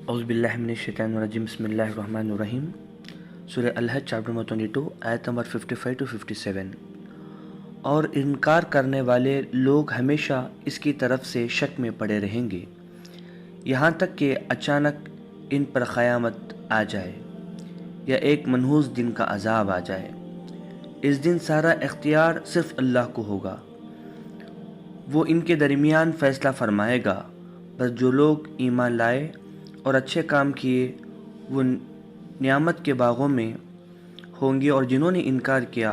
اعوذ باللہ من الشیطان الرجیم بسم اللہ الرحمن الرحیم سورہ الحج چیپٹر نمبر 22 آیت نمبر 55 to 57۔ اور انکار کرنے والے لوگ ہمیشہ اس کی طرف سے شک میں پڑے رہیں گے یہاں تک کہ اچانک ان پر قیامت آ جائے یا ایک منحوس دن کا عذاب آ جائے۔ اس دن سارا اختیار صرف اللہ کو ہوگا، وہ ان کے درمیان فیصلہ فرمائے گا۔ بس جو لوگ ایمان لائے اور اچھے کام کیے وہ نعمت کے باغوں میں ہوں گے، اور جنہوں نے انکار کیا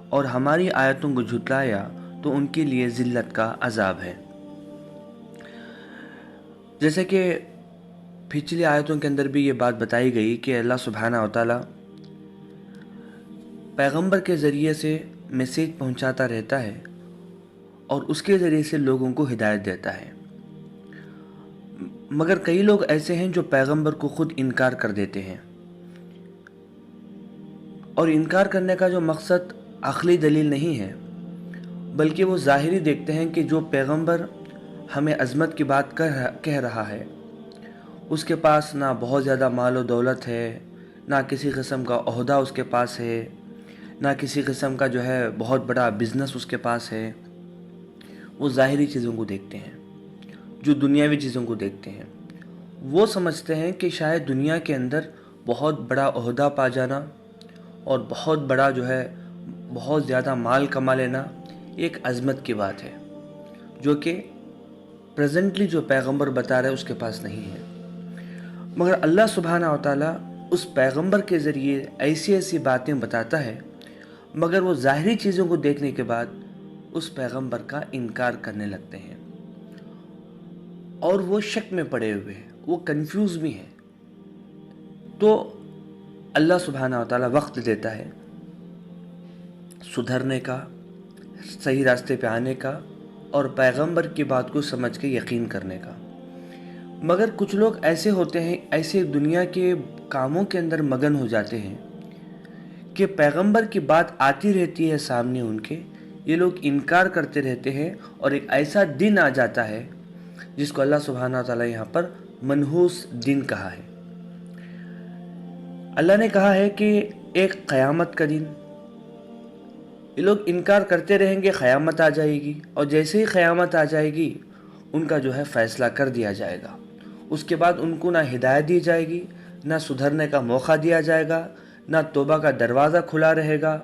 اور ہماری آیتوں کو جھٹلایا تو ان کے لیے ذلت کا عذاب ہے۔ جیسے کہ پچھلی آیتوں کے اندر بھی یہ بات بتائی گئی کہ اللہ سبحانہ و تعالی پیغمبر کے ذریعے سے میسیج پہنچاتا رہتا ہے اور اس کے ذریعے سے لوگوں کو ہدایت دیتا ہے، مگر کئی لوگ ایسے ہیں جو پیغمبر کو خود انکار کر دیتے ہیں، اور انکار کرنے کا جو مقصد عقلی دلیل نہیں ہے بلکہ وہ ظاہری دیکھتے ہیں کہ جو پیغمبر ہمیں عظمت کی بات کہہ رہا ہے اس کے پاس نہ بہت زیادہ مال و دولت ہے، نہ کسی قسم کا عہدہ اس کے پاس ہے، نہ کسی قسم کا جو ہے بہت بڑا بزنس اس کے پاس ہے۔ وہ ظاہری چیزوں کو دیکھتے ہیں، جو دنیاوی چیزوں کو دیکھتے ہیں۔ وہ سمجھتے ہیں کہ شاید دنیا کے اندر بہت بڑا عہدہ پا جانا اور بہت بڑا جو ہے بہت زیادہ مال کما لینا ایک عظمت کی بات ہے، جو کہ پریزنٹلی جو پیغمبر بتا رہے اس کے پاس نہیں ہے۔ مگر اللہ سبحانہ و تعالیٰ اس پیغمبر کے ذریعے ایسی باتیں بتاتا ہے، مگر وہ ظاہری چیزوں کو دیکھنے کے بعد اس پیغمبر کا انکار کرنے لگتے ہیں، اور وہ شک میں پڑے ہوئے ہیں، وہ کنفیوز بھی ہیں۔ تو اللہ سبحانہ و تعالیٰ وقت دیتا ہے سدھرنے کا، صحیح راستے پہ آنے کا اور پیغمبر کی بات کو سمجھ کے یقین کرنے کا۔ مگر کچھ لوگ ایسے ہوتے ہیں، ایسے دنیا کے کاموں کے اندر مگن ہو جاتے ہیں کہ پیغمبر کی بات آتی رہتی ہے سامنے ان کے، یہ لوگ انکار کرتے رہتے ہیں، اور ایک ایسا دن آ جاتا ہے جس کو اللہ سبحانہ وتعالی یہاں پر منحوس دن کہا ہے۔ اللہ نے کہا ہے کہ ایک قیامت کا دن، یہ لوگ انکار کرتے رہیں گے، قیامت آ جائے گی، اور جیسے ہی قیامت آ جائے گی ان کا جو ہے فیصلہ کر دیا جائے گا۔ اس کے بعد ان کو نہ ہدایت دی جائے گی، نہ سدھرنے کا موقع دیا جائے گا، نہ توبہ کا دروازہ کھلا رہے گا،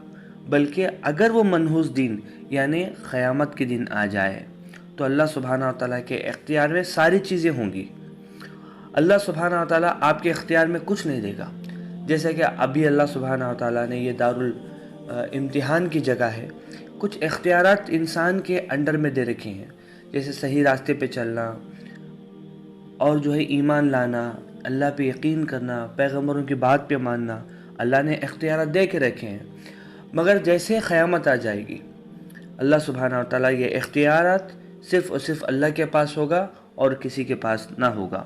بلکہ اگر وہ منحوس دن یعنی قیامت کے دن آ جائے تو اللہ سبحانہ وتعالیٰ کے اختیار میں ساری چیزیں ہوں گی۔ اللہ سبحانہ وتعالیٰ آپ کے اختیار میں کچھ نہیں دے گا۔ جیسے کہ ابھی اللہ سبحانہ وتعالیٰ نے یہ امتحان کی جگہ ہے، کچھ اختیارات انسان کے انڈر میں دے رکھے ہیں، جیسے صحیح راستے پہ چلنا اور جو ہے ایمان لانا، اللہ پہ یقین کرنا، پیغمبروں کی بات پہ ماننا، اللہ نے اختیارات دے کے رکھے ہیں۔ مگر جیسے قیامت آ جائے گی اللہ سبحانہ وتعالیٰ یہ اختیارات صرف اور صرف اللہ کے پاس ہوگا اور کسی کے پاس نہ ہوگا،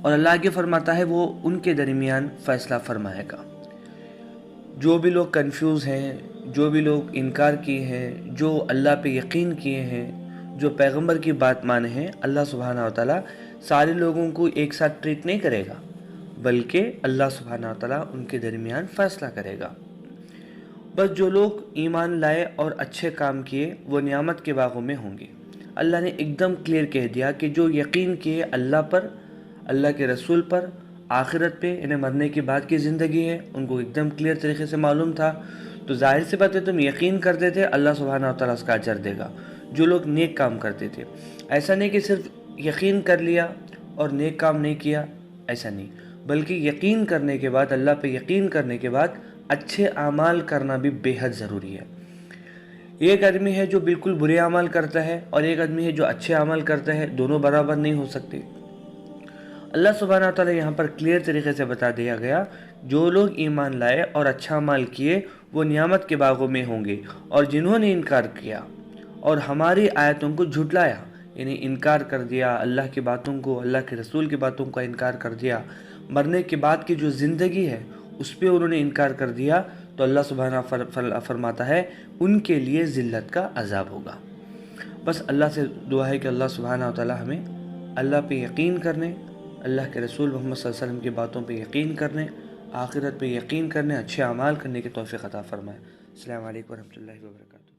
اور اللہ آگے فرماتا ہے وہ ان کے درمیان فیصلہ فرمائے گا۔ جو بھی لوگ کنفیوز ہیں، جو بھی لوگ انکار کیے ہیں، جو اللہ پہ یقین کیے ہیں، جو پیغمبر کی بات مانے ہیں، اللہ سبحانہ وتعالیٰ سارے لوگوں کو ایک ساتھ ٹریٹ نہیں کرے گا، بلکہ اللہ سبحانہ وتعالیٰ ان کے درمیان فیصلہ کرے گا۔ بس جو لوگ ایمان لائے اور اچھے کام کیے وہ نعمت کے باغوں میں ہوں گے۔ اللہ نے ایک دم کلیئر کہہ دیا کہ جو یقین کیے اللہ پر، اللہ کے رسول پر، آخرت پہ، انہیں مرنے کے بعد کی زندگی ہے، ان کو ایک دم کلیئر طریقے سے معلوم تھا، تو ظاہر سی بات ہے تم یقین کرتے تھے، اللہ سبحانہ وتعالیٰ اس کا اجر دے گا۔ جو لوگ نیک کام کرتے تھے، ایسا نہیں کہ صرف یقین کر لیا اور نیک کام نہیں کیا، ایسا نہیں، بلکہ یقین کرنے کے بعد، اللہ پہ یقین کرنے کے بعد اچھے اعمال کرنا بھی بے حد ضروری ہے۔ ایک آدمی ہے جو بالکل برے اعمال کرتا ہے اور ایک آدمی ہے جو اچھے اعمال کرتا ہے، دونوں برابر نہیں ہو سکتے۔ اللہ سبحانہ وتعالیٰ یہاں پر کلیئر طریقے سے بتا دیا گیا، جو لوگ ایمان لائے اور اچھا عمل کیے وہ نعمت کے باغوں میں ہوں گے، اور جنہوں نے انکار کیا اور ہماری آیتوں کو جھٹلایا، یعنی انکار کر دیا اللہ کی باتوں کو، اللہ کے رسول کی باتوں کا انکار کر دیا، مرنے کے بعد کی جو زندگی ہے اس پہ انہوں نے انکار کر دیا، تو اللہ سبحانہ فرماتا ہے ان کے لیے ذلت کا عذاب ہوگا۔ بس اللہ سے دعا ہے کہ اللہ سبحانہ وتعالی ہمیں اللہ پہ یقین کرنے، اللہ کے رسول محمد صلی اللہ علیہ وسلم کی باتوں پہ یقین کرنے، آخرت پہ یقین کرنے، اچھے اعمال کرنے کی توفیق عطا فرمائے۔ السلام علیکم ورحمۃ اللہ وبرکاتہ۔